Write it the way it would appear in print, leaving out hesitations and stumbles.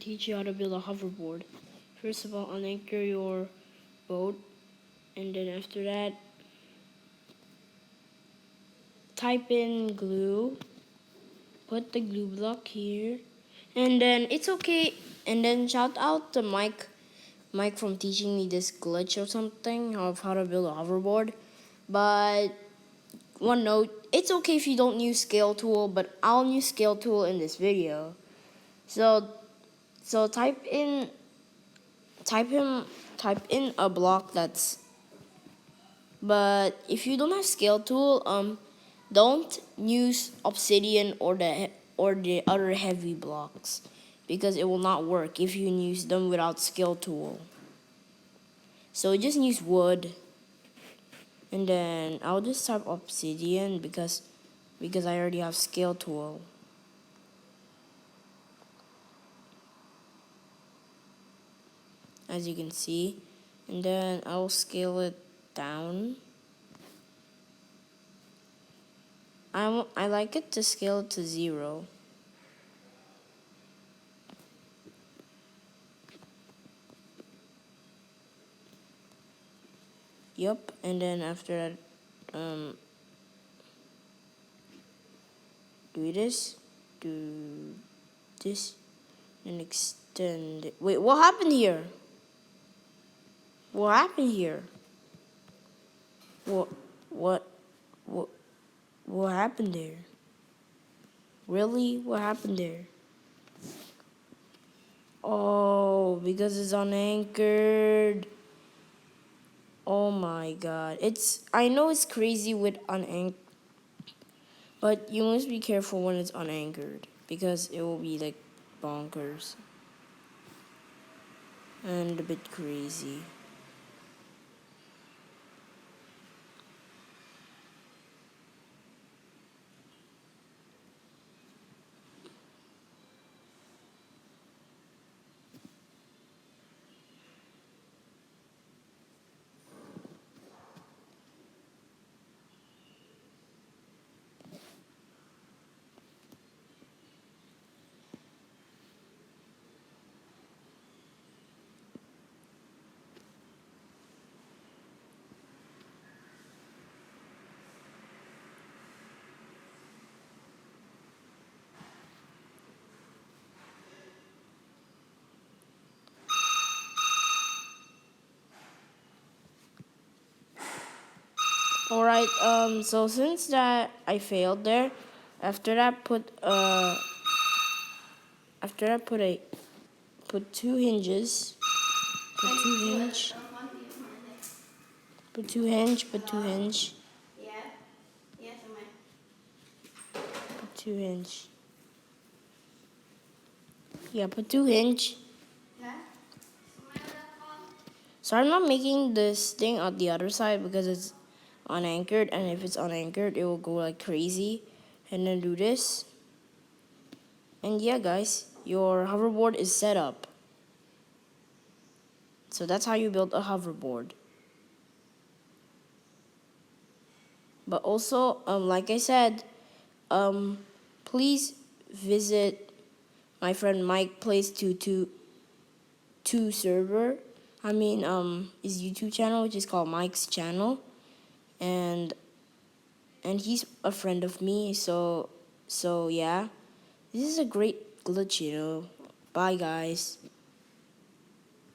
Teach you how to build a hoverboard. First of all, unanchor your boat, and then after that, type in glue, put the glue block here, and then it's okay. And then shout out to Mike from teaching me this glitch or something of how to build a hoverboard. But one note, it's okay if you don't use scale tool, but I'll use scale tool in this video. So type in type in a block that's, but if you don't have scale tool, don't use obsidian or the other heavy blocks, because it will not work if you use them without scale tool. So just use wood, and then I'll just type obsidian because I already have scale tool. As you can see, and then I'll scale it down. I like it to scale it to 0. Yep, and then after that, do this, and extend it. Wait, what happened here? What happened here? What, what, what, what happened there? Really? What happened there? Oh, because it's unanchored. Oh my god. I know it's crazy with unanchored, but you must be careful when it's unanchored, because it will be like bonkers and a bit crazy. Alright, so since that I failed there, after that put two hinges. Put two hinge. Put two hinge. Yeah, put two hinge. So I'm not making this thing on the other side because it's unanchored, and if it's unanchored, it will go like crazy. And then do this. And yeah, guys, your hoverboard is set up. So that's how you build a hoverboard. But also, like I said, please visit my friend Mike Plays 222 server. I mean, his YouTube channel, which is called Mike's channel, and he's a friend of me. So yeah, this is a great glitch, you know. Bye, guys.